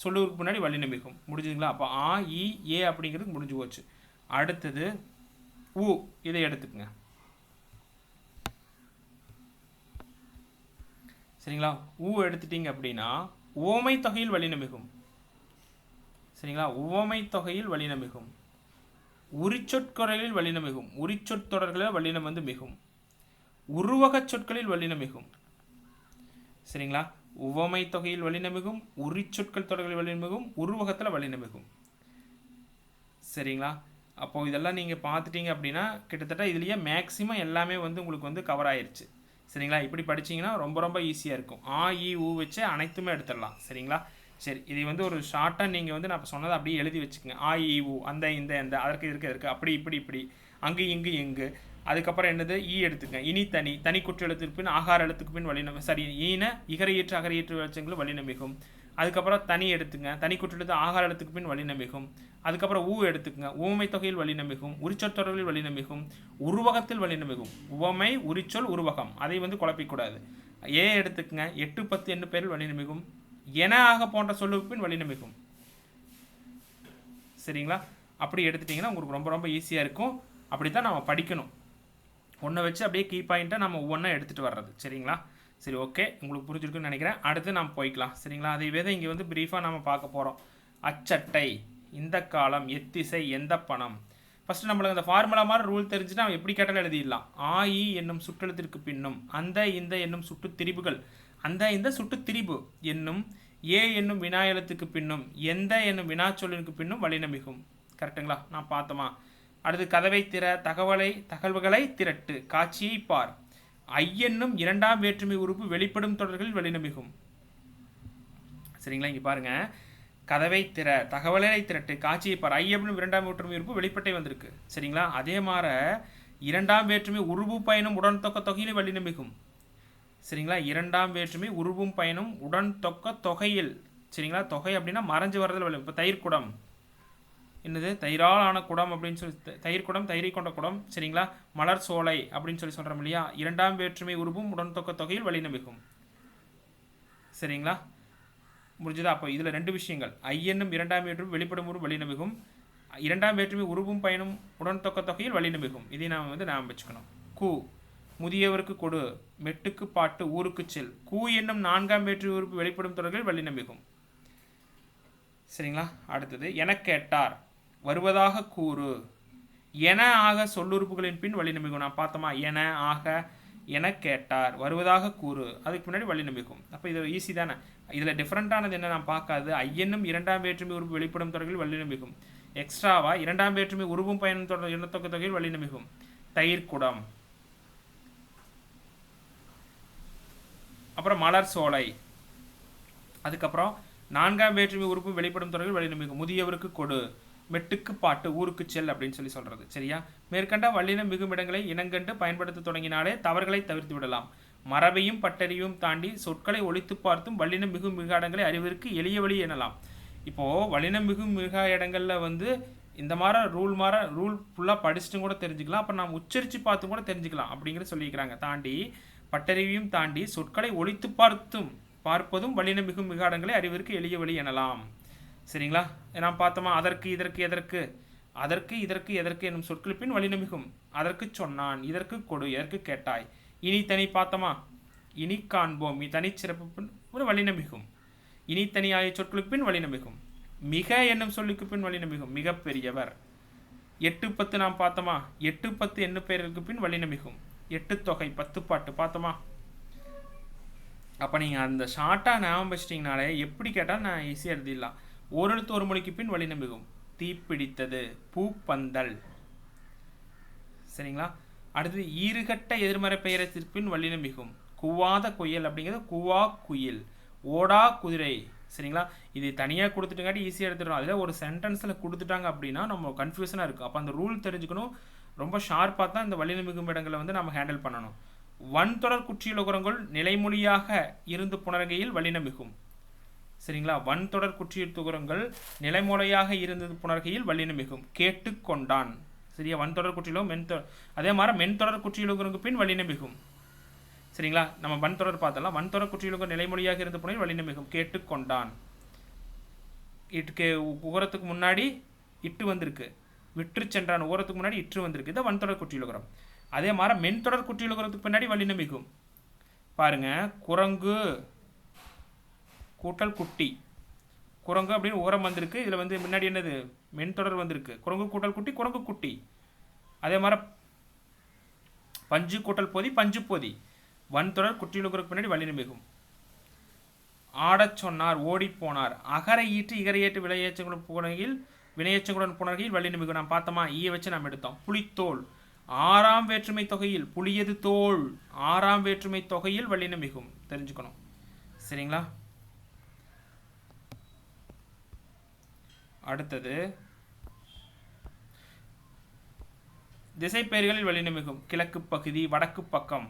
சொல்லுவதற்கு முன்னாடி வல்லினம் மிகும். முடிஞ்சுதுங்களா? அப்போ ஆ இ ஏ அப்படிங்கிறது முடிஞ்சு போச்சு. அடுத்தது ஊ இதை எடுத்துக்கங்க சரிங்களா? ஊ எடுத்துட்டீங்க அப்படின்னா ஓமை தொகையில் வல்லினம் மிகும் சரிங்களா? ஓமை தொகையில் வல்லினம் மிகும். உரிச்சொற்கொடர்களில் வல்லினம் மிகும். உரிச்சொற்தொடர்களில் வல்லினம் வந்து மிகும். உருவகச் சொற்களில் வல்லினம் மிகும் சரிங்களா? உவமை தொகையில் வல்லினமிகும், உரிச்சொற்கள் தொடர்களில் வல்லினமிகும், உருவகத்தில் வல்லினமிகும். சரிங்களா? அப்போ இதெல்லாம் நீங்கள் பார்த்துட்டீங்க அப்படின்னா கிட்டத்தட்ட இதுலேயே மேக்ஸிமம் எல்லாமே வந்து உங்களுக்கு வந்து கவர் ஆயிருச்சு. சரிங்களா? இப்படி படிச்சிங்கன்னா ரொம்ப ரொம்ப ஈஸியாக இருக்கும். ஆ இ ஊ வச்சு அனைத்துமே எடுத்துடலாம். சரிங்களா? சரி, இது வந்து ஒரு ஷார்ட்டாக நீங்கள் வந்து நான் இப்போ சொன்னதை அப்படியே எழுதி வச்சுக்கோங்க. ஆ இ ஊ, அந்த இந்த இந்த அதற்கு இதற்கு இருக்குது, அப்படி இப்படி இப்படி, அங்கு இங்கு எங்கு. அதுக்கப்புறம் என்னது ஈ எடுத்துக்கங்க. இனி தனி, தனி குற்ற எழுத்துக்கு பின் ஆகார எழுத்துக்கு பின் வல்லினம், சரி ஈன இகரையீற்று அகரையீற்று வச்சங்களும் வல்லினமிகும். அதுக்கப்புறம் தனி எடுத்துங்க, தனி குற்ற எழுத்து ஆகார எழுத்துக்கு பின் வல்லினமிகும். அதுக்கப்புறம் ஊ எடுத்துக்கங்க, உவமை தொகையில் வல்லினமிகும், உரிச்சொல் தொடர்களில் வல்லினமிகும், உருவகத்தில் வல்லினமிகும். உவமை உரிச்சொல் உருவகம் அதை வந்து குழப்பிக்கூடாது. ஏ எடுத்துக்கங்க, 8 10 எண்ணு பேரில் வல்லினமிகும், என ஆக போன்ற சொல்லுக்கு பின் வல்லினமிகும். சரிங்களா? அப்படி எடுத்துட்டிங்கன்னா உங்களுக்கு ரொம்ப ரொம்ப ஈஸியாக இருக்கும். அப்படி தான் நம்ம படிக்கணும். ஒன்றை வச்சு அப்படியே கீ பாயிண்ட்டாக நம்ம ஒவ்வொன்றா எடுத்துகிட்டு வர்றது. சரிங்களா? சரி, ஓகே, உங்களுக்கு புரிஞ்சிருக்குன்னு நினைக்கிறேன். அடுத்து நம்ம போய்க்கலாம். சரிங்களா? அதை தான் இங்கே வந்து ப்ரீஃபாக நம்ம பார்க்க போகிறோம். அச்சட்டை, இந்த காலம், எத்திசை, எந்த பணம். ஃபஸ்ட்டு நம்மளுக்கு அந்த ஃபார்முலா மாதிரி ரூல் தெரிஞ்சுன்னா எப்படி கேட்டாலும் எழுதிடலாம். ஆ இ என்னும் சுற்றெழுத்திற்கு பின்னும், அந்த இந்த என்னும் சுட்டு திரிபுகள், அந்த இந்த சுட்டு திரிபு என்னும் ஏ என்னும் வினா எழுத்துக்கு பின்னும், எந்த என்னும் வினாச்சொல்லிற்கு பின்னும் வல்லினமிகும். கரெக்டுங்களா? நான் பார்த்தோமா? அடுத்து கதவை திற, தகவல்களை திரட்டு, காட்சியை பார், ஐயென்னும் இரண்டாம் வேற்றுமை உறுப்பு வெளிப்படும் தொடர்களில் வல்லினமிகும். சரிங்களா? இங்கே பாருங்க, கதவை திற, தகவலை திரட்டு, காட்சியை பார், ஐயென்னும் இரண்டாம் வேற்றுமை உறுப்பு வெளிப்பட்டே வந்திருக்கு. சரிங்களா? அதே மாதிரி இரண்டாம் வேற்றுமை உருவு பயனும் உடன் தொக்க தொகையில் வல்லினமிகும். சரிங்களா? இரண்டாம் வேற்றுமை உருவும் பயனும் உடன் தொக்க தொகையில். சரிங்களா? தொகை அப்படின்னா மறைஞ்சு வரதில் வல்லினம். இப்போ தயிர் குடம் என்னது, தயிரால் ஆன குடம் அப்படின்னு சொல்லி, தயிர் குடம், தயிரை கொண்ட குடம். சரிங்களா? மலர் சோலை அப்படின்னு சொல்லி சொல்கிறோம் இல்லையா? இரண்டாம் வேற்றுமை உருவும் உடன் தொக்க தொகையில் வல்லினமிகும். சரிங்களா? முடிஞ்சதா? அப்போ இதில் 2 விஷயங்கள். ஐ என்னும் இரண்டாம் வேற்றுமை வெளிப்படும் உருவு வல்லினமிகும், இரண்டாம் வேற்றுமை உருவும் பயனும் உடன் தொக்க தொகையில் வல்லினமிகும். இதை நாம் வந்து நாம் வச்சுக்கணும். கூ, முதியவருக்கு கொடு, மெட்டுக்கு பாட்டு, ஊருக்கு செல். கூ என்னும் 4ஆம் வேற்றுமை உறுப்பு வெளிப்படும் தொடர்களில் வல்லினமிகும். சரிங்களா? அடுத்தது என கேட்டார், வருவதாக கூறு, என ஆக சொல்லுறுப்புகளின் பின் வல்லினமிகும். நான் பார்த்தோமா? என ஆக, என கேட்டார், வருவதாக கூறு, அதுக்கு முன்னாடி வல்லினமிகும். அப்போ இது ஈஸி தானே. இதில் டிஃப்ரெண்ட்டானது என்ன நான் பார்க்காது. ஐயென்னும் இரண்டாம் வேற்றுமை உறுப்பு வெளிப்படும் தொடர்களில் வல்லினமிகும். எக்ஸ்ட்ராவா இரண்டாம் வேற்றுமை உருவும் பயனும் தொடர் எண்ணத்தொக்க தொகையில் வல்லினமிகும். தயிர் குடம், அப்புறம் மலர் சோலை, அதுக்கப்புறம் 4ஆம் வேற்றுமை உறுப்பு வெளிப்படும் தொடர்களில் வல்லினமிகும். முதியவருக்கு கொடு, மெட்டுக்கு பாட்டு, ஊருக்கு செல் அப்படின்னு சொல்லி சொல்கிறது. சரியா? மேற்கண்ட வல்லினம் மிகும் இடங்களை இனங்கண்டு பயன்படுத்த தொடங்கினாலே தவறுகளை தவிர்த்து விடலாம். மரபையும் பட்டறிவும் தாண்டி சொற்களை ஒழித்து பார்த்தும் வல்லினம் மிகும் மிக இடங்களை அறிவதற்கு எளிய வழி எனலாம். இப்போது வல்லினம் மிகும் மிக இடங்களில் வந்து இந்த மாதிரி ரூல் ஃபுல்லாக படிச்சுட்டும் கூட தெரிஞ்சுக்கலாம். அப்புறம் நாம் உச்சரித்து பார்த்தும் கூட தெரிஞ்சுக்கலாம் அப்படிங்கிறத சொல்லியிருக்கிறாங்க. தாண்டி பட்டறிவையும் தாண்டி சொற்களை ஒழித்து பார்ப்பதும் வல்லினம் மிகும் மிக இடங்களை அறிவதற்கு எளிய வழி எனலாம். சரிங்களா? நாம் பார்த்தோமா? அதற்கு இதற்கு எதற்கு, அதற்கு இதற்கு எதற்கு என்னும் சொற்கள் பின் வல்லினமிகும். அதற்கு சொன்னான், இதற்கு கொடு, எதற்கு கேட்டாய். இனி தனி பார்த்தோமா? இனி காண்போம், தனிச்சிறப்பு பின் ஒரு வல்லினமிகும். இனி தனி ஆகிய சொற்களுக்கு பின் வல்லினமிகும். மிக என்னும் சொல்லுக்கு பின் வல்லினமிகும். மிக பெரியவர். 8 10 நாம் பார்த்தோமா? 8 10 எண்ணு பெயருக்கு பின் வல்லினமிகும். 8 தொகை 10 பாட்டு பார்த்தோமா? அப்போ நீங்கள் அந்த ஷார்ட்டாக ஞாபகம் வச்சிட்டிங்கனாலே எப்படி கேட்டால் நான் ஈஸியாக எழுதிடலாம். ஓரெழுத்து ஒரு மொழிக்கு பின் வல்லினமிகும். தீப்பிடித்தது, பூப்பந்தல். சரிங்களா? அடுத்தது ஈறுகட்ட எதிர்மறை பெயரத்திற்கு பின் வல்லினமிகும். குவாத குயில் அப்படிங்கிறது குவா குயில். ஓடா குதிரை. சரிங்களா? இது தனியாக கொடுத்துட்டுங்காட்டி ஈஸியாக எடுத்துடுறோம். அதில் ஒரு சென்டென்ஸில் கொடுத்துட்டாங்க அப்படின்னா நம்ம கன்ஃபியூஷனாக இருக்கும். அப்போ அந்த ரூல் தெரிஞ்சுக்கணும். ரொம்ப ஷார்ப்பாக தான் இந்த வல்லினமிகும் இடங்களை வந்து நம்ம ஹேண்டில் பண்ணணும். வன்தொடர் குற்றியலுகரங்கள் நிலைமொழியாக இருந்து புணர்கையில் வல்லினமிகும். சரிங்களா? வன்தொடர் குற்றியலுகரங்கள் நிலைமொழியாக இருந்தது புணர்கையில் வல்லினமிகும். கேட்டுக்கொண்டான். சரியா? வன்தொடர் குற்றியலும் அதே மாதிரி மென்தொடர் குற்றியலுகருக்கு பின் வல்லினமிகும். சரிங்களா? நம்ம வன்தொடர் பார்த்தலாம். வன்தொடர் குற்றியலுகர் நிலைமொழியாக இருந்து புணர் வல்லினமிகும். கேட்டுக்கொண்டான். உகரத்துக்கு முன்னாடி இட்டு வந்திருக்கு. விற்று சென்றான் உகரத்துக்கு முன்னாடி இற்று வந்திருக்கு. இதை வன்தொடர் குற்றியலுகரம். அதே மாதிரி மென்தொடர் குற்றியலுகரத்துக்கு பின்னாடி வல்லினமிகும். பாருங்க, குரங்கு கூட்டல் குட்டி. குரங்கு அப்படின்னு உரம் வந்திருக்கு. இதில் வந்து முன்னாடி என்னது மென்தொடர் வந்திருக்கு. குரங்கு கூட்டல் குட்டி, குரங்கு குட்டி. அதே மாதிரி பஞ்சு கூட்டல் பொதி, பஞ்சு பொதி. வன்தொடர் குற்றியலுகருக்கு பின்னாடி வல்லினமிகும். ஆடச் சொன்னார் ஓடிப்போனார். அகர ஈற்று இகர ஏற்று வினையேச்சங்களுடன் புணர்கையில் வல்லினம் மிகும். நாம் பார்த்தோமா, ஈய வச்சு நாம் எடுத்தோம். புலித்தோல் ஆறாம் வேற்றுமை தொகையில் புளியது தோல் ஆறாம் வேற்றுமை தொகையில் வல்லினம் மிகும் தெரிஞ்சுக்கணும். சரிங்களா? அடுத்தது திசைப்பெயர்களில் வல்லினம் மிகும். கிழக்கு பகுதி, வடக்கு பக்கம்.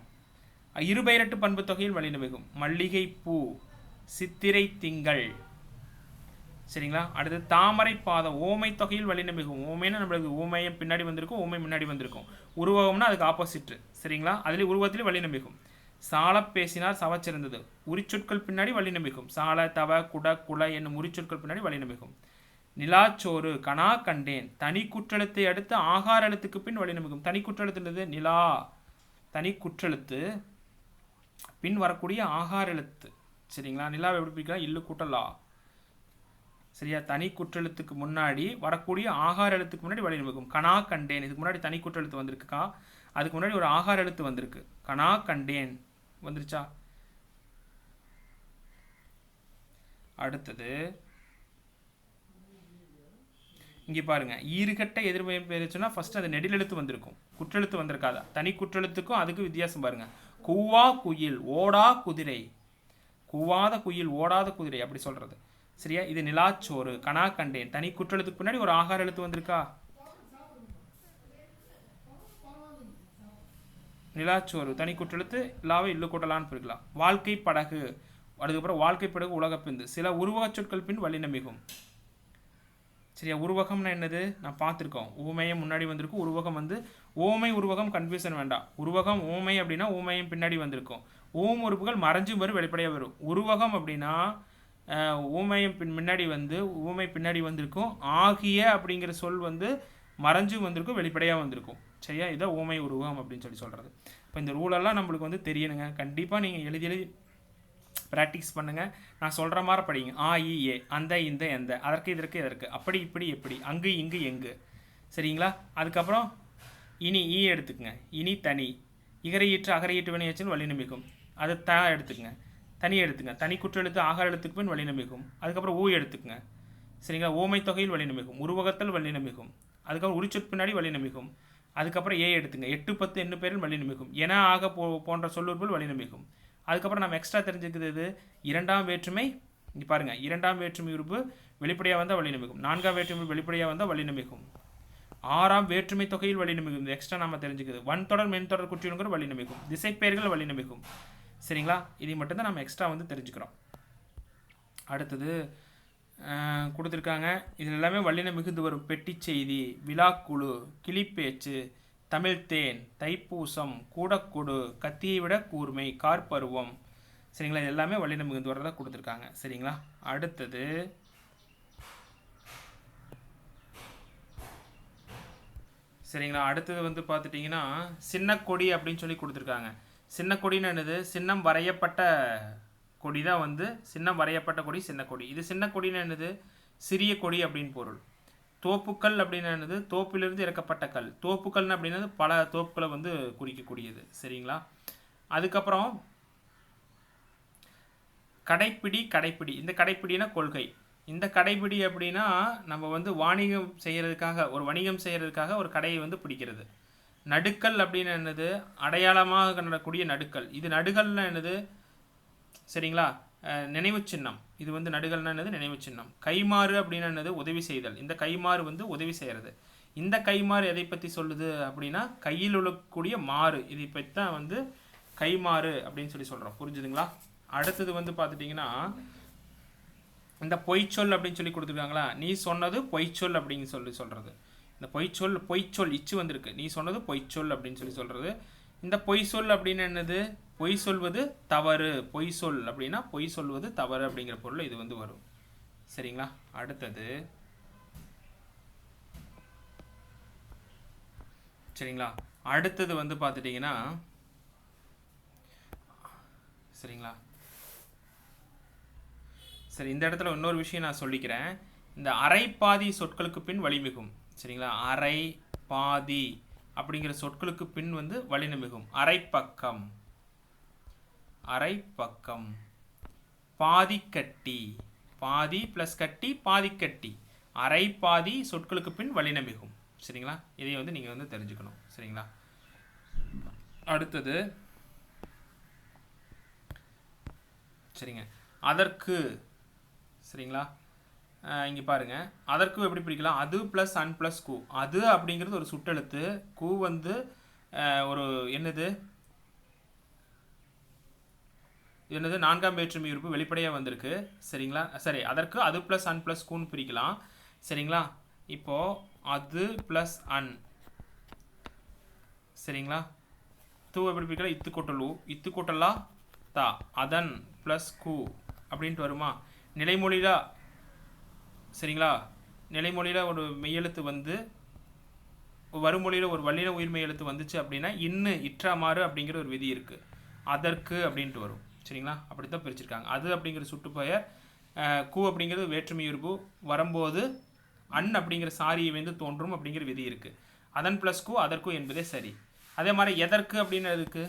இருபெயரட்டு பண்பு தொகையில் வல்லினம் மிகும். மல்லிகை பூ, சித்திரை திங்கள். சரிங்களா? அடுத்து தாமரை பாதம் ஓமை தொகையில் வல்லினம் மிகும். ஓமைன்னா நம்மளுக்கு ஓமையம் பின்னாடி வந்திருக்கும், ஓமை முன்னாடி வந்திருக்கும். உருவகம்னா அதுக்கு ஆப்போசிட். சரிங்களா? அதில் உருவத்திலே வல்லினம் மிகும். சால பேசினார் சவச்சிறந்தது. உரிச்சொற்கள் பின்னாடி வல்லினம் மிகும். சால, தவ, குட, குல என்னும் உரிச்சொற்கள் பின்னாடி வல்லினம் மிகும். நிலாச்சோறு கனா கண்டேன். தனி குற்றெழுத்தை அடுத்து ஆகார எழுத்துக்கு பின் வல்லினம் மிகும். தனி குற்றெழுத்துன்றது நிலா, தனி குற்றெழுத்து பின் வரக்கூடிய ஆகார எழுத்து. சரிங்களா? நிலாவை எப்படி பிடிக்கலாம்? இல்லு கூட்டலா. சரியா? தனி குற்றெழுத்துக்கு முன்னாடி வரக்கூடிய ஆகார எழுத்துக்கு முன்னாடி வல்லினம் மிகும். கனா கண்டேன், இதுக்கு முன்னாடி தனி குற்றெழுத்து வந்திருக்குக்கா, அதுக்கு முன்னாடி ஒரு ஆகார எழுத்து வந்திருக்கு. கனா கண்டேன் வந்துருச்சா? அடுத்தது இங்கே பாருங்க, ஈறுகட்ட எதிர்மை பேருச்சுன்னா ஃபர்ஸ்ட் அது நெடில் எழுத்து வந்திருக்கும், குற்றெழுத்து வந்திருக்காதா. தனி குற்றெழுத்துக்கும் அதுக்கு வித்தியாசம் பாருங்க. கூவா குயில் ஓடா குதிரை, கூவாத குயில் ஓடாத குதிரை அப்படி சொல்றது. சரியா? இது நிலாச்சோறு கனா கண்டேன். தனி குற்றெழுத்துக்கு பின்னாடி ஒரு ஆகார எழுத்து வந்திருக்கா. நிலாச்சோறு தனி குற்றெழுத்து இல்லாவே இல்லு கூட்டலான்னு போயிருக்கலாம். வாழ்க்கை படகு, அதுக்கப்புறம் வாழ்க்கை படகு உலகப்பிந்து. சில உருவக சொற்கள் பின் வல்லினம் மிகும். சரியா? உருவகம்னா என்னது நான் பார்த்துருக்கோம். ஊமையம் முன்னாடி வந்திருக்கும், உருவகம் வந்து ஓமை உருவகம் கன்ஃபியூஷன் வேண்டாம். உருவகம் ஓமை அப்படின்னா ஊமையம் பின்னாடி வந்திருக்கும். ஊம் உறுப்புகள் மறைஞ்சும் வரும், வெளிப்படையாக வரும். உருவகம் அப்படின்னா ஊமையம் முன்னாடி வந்து ஊமை பின்னாடி வந்திருக்கும். ஆகிய அப்படிங்கிற சொல் வந்து மறைஞ்சும் வந்திருக்கும், வெளிப்படையாக வந்திருக்கும். சரியா? இதான் ஊமை உருவகம் அப்படின்னு சொல்கிறது. இப்போ இந்த ரூலெல்லாம் நம்மளுக்கு வந்து தெரியணுங்க. கண்டிப்பாக நீங்கள் எழுதி ப்ராக்டிஸ் பண்ணுங்கள். நான் சொல்கிற மாதிரி படிங்க. ஆ, இ, ஏ, அந்த, இந்த, எந்த, அதற்கு இதற்கு எதற்கு, அப்படி இப்படி எப்படி, அங்கு இங்கு எங்கு. சரிங்களா? அதுக்கப்புறம் இனி ஈ எடுத்துக்கங்க. இனி தனி, இகரையீற்று அகரையீற்று வினையேச்சல் வல்லினம் மிகும். அது எடுத்துக்கங்க. தனி எடுத்துங்க. தனி குற்றெழுத்து ஆகார எழுத்துக்கு பின் வல்லினம் மிகும். அதுக்கப்புறம் ஊ எடுத்துக்கங்க. சரிங்களா? ஓமை தொகையில் வல்லினம் மிகும். உருவகத்தில் வல்லினம் மிகும். அதுக்கப்புறம் உரிச்சொற் பின்னாடி வல்லினம் மிகும். அதுக்கப்புறம் ஏ எடுத்துங்க. 8, 10 எண்ணு பேரில் வல்லினம் மிகும். என ஆக போன்ற சொல்லுறுப்புகள் வல்லினம் மிகும். அதுக்கப்புறம் நம்ம எக்ஸ்ட்ரா தெரிஞ்சுக்கிறது இரண்டாம் வேற்றுமை. இங்கே பாருங்கள், இரண்டாம் வேற்றுமை உறுப்பு வெளிப்படையாக வந்தால் வல்லினம் மிகும். நான்காம் வேற்றுமை வெளிப்படையாக வந்தால் வல்லினம் மிகும். ஆறாம் வேற்றுமை தொகையில் வல்லினம் மிகும். எக்ஸ்ட்ரா நம்ம தெரிஞ்சுக்கிறது. வன்தொடர் மென்தொடர் குற்றியலுங்கிற வல்லினம் மிகும். திசைப்பெயர்கள் வல்லினம் மிகும். சரிங்களா? இதை மட்டும்தான் நம்ம எக்ஸ்ட்ரா வந்து தெரிஞ்சுக்கிறோம். அடுத்தது கொடுத்துருக்காங்க. இதில் எல்லாமே வல்லினம் மிகுந்து வரும். பெட்டி செய்தி, விழாக்குழு, கிளிப்பேச்சு, தமிழ்த்தேன், தைப்பூசம், கூடக்கொடு, கத்தியை விட கூர்மை, கார்பருவம். சரிங்களா? இது எல்லாமே வல்லினம் மிகுந்து வரதா கொடுத்துருக்காங்க. சரிங்களா? அடுத்தது சரிங்களா? அடுத்தது வந்து பார்த்துட்டிங்கன்னா சின்ன கொடி அப்படின்னு சொல்லி கொடுத்துருக்காங்க. சின்ன கொடின்னு என்னது? சின்னம் வரையப்பட்ட கொடி தான் வந்து சின்னம் வரையப்பட்ட கொடி சின்ன கொடி. இது சின்ன கொடின்னு என்னது? சிறிய கொடி அப்படின்னு பொருள். தோப்புக்கள் அப்படின்னு என்னது? தோப்பிலிருந்து இறக்கப்பட்ட கல். தோப்புக்கள்னு அப்படின்னது பல தோப்புக்களை வந்து குறிக்கக்கூடியது. சரிங்களா? அதுக்கப்புறம் கடைப்பிடி, கடைப்பிடி. இந்த கடைப்பிடினா கொள்கை. இந்த கடைப்பிடி அப்படின்னா நம்ம வந்து வாணிகம் செய்கிறதுக்காக, ஒரு வணிகம் செய்கிறதுக்காக ஒரு கடையை வந்து பிடிக்கிறது. நடுக்கல் அப்படின்னு என்னது? அடையாளமாக நடக்கூடிய நடுக்கல். இது நடுகல்னா என்னது? சரிங்களா? நினைவு சின்னம். இது வந்து நடுகல்னா என்னது? நினைவு சின்னம். கைமாறு அப்படின்னு என்னது? உதவி செய்தல். இந்த கைமாறு வந்து உதவி செய்கிறது. இந்த கைமாறு எதை பற்றி சொல்லுது அப்படின்னா கையில் உள்ளக்கூடிய மாறு, இதை பற்றி தான் வந்து கைமாறு அப்படின்னு சொல்லி சொல்கிறோம். புரிஞ்சுதுங்களா? அடுத்தது வந்து பார்த்துட்டிங்கன்னா இந்த பொய்ச்சொல் அப்படின்னு சொல்லி கொடுத்துருக்காங்களா. நீ சொன்னது பொய்ச்சொல் அப்படின்னு சொல்லி சொல்கிறது. இந்த பொய்ச்சொல் இச்சு வந்திருக்கு. நீ சொன்னது பொய்ச்சொல் அப்படின்னு சொல்லி சொல்கிறது. இந்த பொய் சொல் அப்படின்னு என்னது? பொய் சொல்வது தவறு. பொய் சொல் அப்படின்னா பொய் சொல்வது தவறு அப்படிங்கிற பொருள் இது வந்து வரும். சரிங்களா? அடுத்தது சரிங்களா? அடுத்தது வந்து பார்த்துட்டிங்கன்னா சரிங்களா? சரி, இந்த இடத்துல இன்னொரு விஷயம் நான் சொல்லிக்கிறேன். இந்த அரை பாதி சொற்களுக்கு பின் வலிமிகும். சரிங்களா? அரை பாதி அப்படிங்கிற சொற்களுக்கு பின் வந்து வல்லினம் மிகும். அரை பக்கம், அரை பக்கம். பாதிக்கட்டி, பாதி ப்ளஸ் கட்டி பாதிக்கட்டி, அரை பாதி சொற்களுக்கு பின் வல்லினமிகும். சரிங்களா, இதை வந்து நீங்கள் வந்து தெரிஞ்சுக்கணும். சரிங்களா, அடுத்தது சரிங்க அதற்கு. சரிங்களா, இங்கே பாருங்கள், அதற்கு எப்படி பிரிக்கலாம்? அது ப்ளஸ் அன் ப்ளஸ் கு. அது அப்படிங்கிறது ஒரு சுட்டெழுத்து, கு வந்து ஒரு என்னது நான்காம் வேற்றுமை உறுப்பு வெளிப்படையாக வந்திருக்கு. சரிங்களா, சரி, அதற்கு அது ப்ளஸ் அன் ப்ளஸ் குன்னு பிரிக்கலாம். சரிங்களா, இப்போது அது ப்ளஸ் அன். சரிங்களா, தூ எப்படி பிரிக்கலாம்? இத்து கொட்டலு, இத்து கொட்டலா தா, அதன் ப்ளஸ் கு அப்படின்ட்டு வருமா? நிலைமொழியில், சரிங்களா, நிலைமொழியில் ஒரு மெய்யெழுத்து வந்து வருமொழியில் ஒரு வல்லின உயிர்மெய் எழுத்து வந்துச்சு அப்படின்னா இன்னு இற்றாமாறு அப்படிங்கிற ஒரு விதி இருக்குது. அதற்கு அப்படின்ட்டு வரும். சரிங்களா, அப்படி தான் பிரிச்சிருக்காங்க. அது அப்படிங்கிற சுட்டு பெயர், கு அப்படிங்கிறது வேற்றுமை உறுப்பு வரும்போது அன் அப்படிங்கிற சாரியை வந்து தோன்றும் அப்படிங்கிற விதி இருக்குது. அதன் ப்ளஸ் கு அதற்கு என்பதே சரி. அதே மாதிரி எதற்கு அப்படின்னு இருக்கு.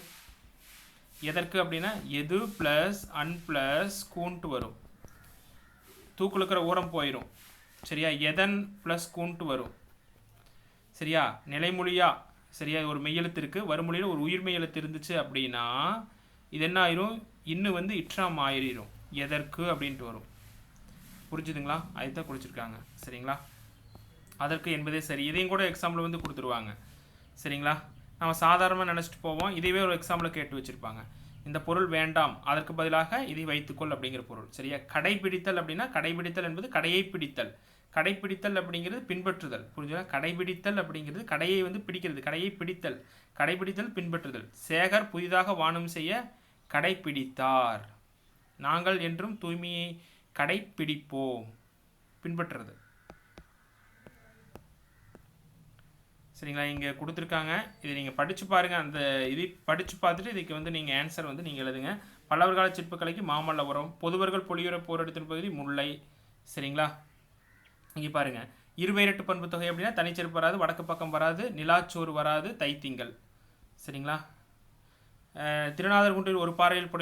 எதற்கு அப்படின்னா எது ப்ளஸ் அன் ப்ளஸ் கூன்ட்டு வரும். தூக்குழுக்கிற ஊரம் போயிடும். சரியா, எதன் ப்ளஸ் கூன்ட்டு வரும். சரியா, நிலைமொழியா, சரியா, ஒரு மெய்யெழுத்து இருக்குது, வருமொழியில் ஒரு உயிர்மெய் எழுத்து இருந்துச்சு அப்படின்னா இது என்ன ஆயிரும்? இன்னும் வந்து இற்றாம் ஆயிரும். எதற்கு அப்படின்ட்டு வரும். புரிஞ்சுதுங்களா? அதுதான் குறிச்சிருக்காங்க. சரிங்களா, அதற்கு என்பதே சரி. இதையும் கூட எக்ஸாம்பிள் வந்து கொடுத்துருவாங்க. சரிங்களா, நம்ம சாதாரணமாக நினச்சிட்டு போவோம், இதைவே ஒரு எக்ஸாம்பிள் கேட்டு வச்சுருப்பாங்க. இந்த பொருள் வேண்டாம், அதற்கு பதிலாக இதை வைத்துக்கொள் அப்படிங்கிற பொருள். சரியா, கடைபிடித்தல் அப்படின்னா கடைபிடித்தல் என்பது கடையை பிடித்தல். கடைபிடித்தல் அப்படிங்கிறது பின்பற்றுதல். புரிஞ்சுதா? கடைபிடித்தல் அப்படிங்கிறது கடையை வந்து பிடிக்கிறது, கடையை பிடித்தல். கடைபிடித்தல் பின்பற்றுதல். சேகர் புதிதாக வானம் செய்ய கடைபிடித்தார். நாங்கள் என்றும் தூய்மையை கடைபிடிப்போம், பின்பற்றுறது. சரிங்களா, இங்கே கொடுத்துருக்காங்க, இதை நீங்கள் படித்து பாருங்கள். அந்த இதை படித்து பார்த்துட்டு இதுக்கு வந்து நீங்கள் ஆன்சர் வந்து நீங்கள் எழுதுங்க. பல்லவர்கால சிற்பக்கலைக்கு மாமல்லபுரம், பொதுவர்கள் பொலியுற போரெடுத்த பகுதி முல்லை. சரிங்களா, இங்கே பாருங்கள், இருபெயரட்டு பண்பு தொகை அப்படின்னா தனிச்சிறப்பு வராது, வடக்கு பக்கம் வராது, நிலாச்சோறு வராது, தைத்திங்கள். சரிங்களா, திருநாதர் குன்றில் ஒரு பாறையில்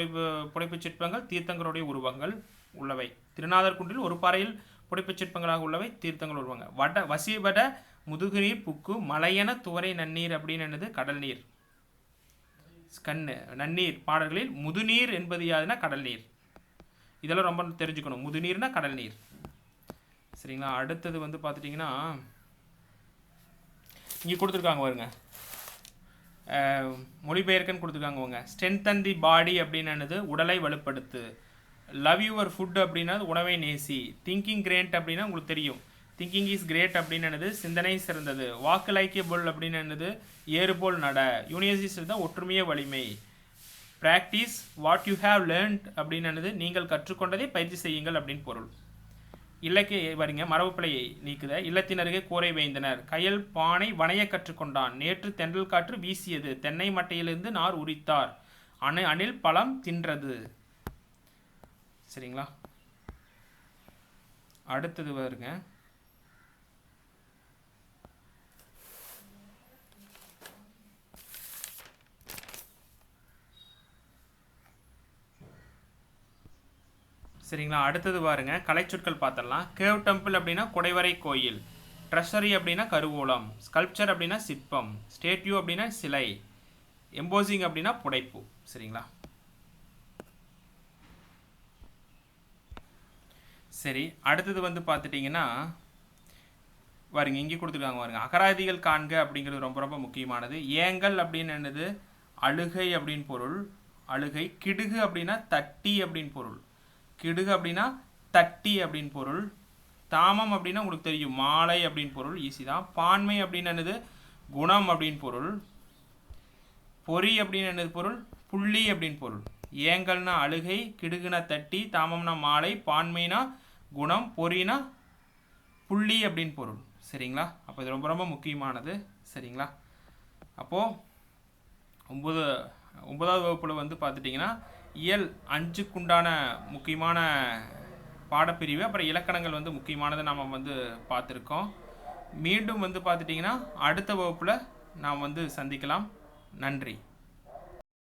புடைப்புச் சிற்பங்கள் தீர்த்தங்களுடைய உருவங்கள் உள்ளவை. திருநாதர் குன்றில் ஒரு பாறையில் புடைப்புச் சிற்பங்களாக உள்ளவை தீர்த்தங்கள் உருவங்க. வசிவட முதுகுநீர் புக்கு மலையென துவரை நன்னீர் அப்படின்னு என்னது? கடல் நீர். கண்ணு நன்னீர் பாடல்களில் முதுநீர் என்பது யாதுன்னா கடல் நீர். இதெல்லாம் ரொம்ப தெரிஞ்சுக்கணும். முதுநீர்னா கடல் நீர். சரிங்களா, அடுத்தது வந்து பார்த்துட்டிங்கன்னா இங்கே கொடுத்துருக்காங்க பாருங்க, மொழிபெயர்க்கன்னு கொடுத்துருக்காங்க. ஸ்ட்ரென்தன் தி பாடி அப்படின்னு என்னது? உடலை வலுப்படுத்து. லவ் யுவர் ஃபுட் அப்படின்னா உணவை நேசி. திங்கிங் கிரேட் அப்படின்னா உங்களுக்கு தெரியும், திங்கிங் இஸ் கிரேட் அப்படின்னு என்னது? சிந்தனை சிறந்தது. வாக்கு லைக்கபிள் அப்படின்னு என்னது? ஏறுபோல் நட. யூனிவர்சிஸ் தான் ஒற்றுமைய வலிமை. Practice what you have learnt அப்படின்னு என்னது? நீங்கள் கற்றுக்கொண்டதை பயிற்சி செய்யுங்கள் அப்படின்னு பொருள். இல்லைக்கு வரீங்க, மரபுப்பிழையை நீக்குத. இல்லத்தினருகே கூரை வைந்தனர். கையல் பானை வனைய கற்றுக்கொண்டான். நேற்று தென்றல் காற்று வீசியது. தென்னை மட்டையிலிருந்து நார் உரித்தார். அணில் பழம் தின்றது. சரிங்களா, அடுத்தது வருங்க, சரிங்களா, அடுத்தது பாருங்க, கலைச்சொற்கள் பார்த்துடலாம். கேவ் டெம்பிள் அப்படின்னா குடைவரை கோயில். ட்ரெஷரி அப்படின்னா கருவூலம். ஸ்கல்ப்சர் அப்படின்னா சிற்பம். ஸ்டேட்யூ அப்படின்னா சிலை. எம்போசிங் அப்படின்னா புடைப்பு. சரிங்களா, சரி, அடுத்தது வந்து பார்த்துட்டிங்கன்னா பாருங்க, இங்கே கொடுத்துருக்காங்க பாருங்க, அகராதிகள் காண்க அப்படிங்கிறது ரொம்ப ரொம்ப முக்கியமானது. ஏங்கல் அப்படின்னு என்னது? அழுகை அப்படின்னு பொருள். அழுகை. கிடுகு அப்படின்னா தட்டி அப்படின்னு பொருள். கிடுகு அப்படின்னா தட்டி அப்படின்னு பொருள். தாமம் அப்படின்னா உங்களுக்கு தெரியும், மாலை அப்படின்னு பொருள், ஈஸி தான். பான்மை அப்படின்னு என்னது? குணம் அப்படின்னு பொருள். பொறி அப்படின்னு என்னது பொருள்? புள்ளி அப்படின்னு பொருள். ஏங்கல்னா அழுகை, கிடுகுனா தட்டி, தாமம்னா மாலை, பான்மைனா குணம், பொறினா புள்ளி அப்படின்னு பொருள். சரிங்களா, அப்போ இது ரொம்ப ரொம்ப முக்கியமானது. சரிங்களா, அப்போது ஒன்பதாவது வகுப்பில் வந்து பார்த்துட்டிங்கன்னா இயல் 5க்குண்டான முக்கியமான பாடப்பிரிவு, அப்புறம் இலக்கணங்கள் வந்து முக்கியமானதை நாம் வந்து பார்த்துருக்கோம். மீண்டும் வந்து பார்த்துட்டிங்கன்னா அடுத்த வகுப்பில் நாம் வந்து சந்திக்கலாம். நன்றி.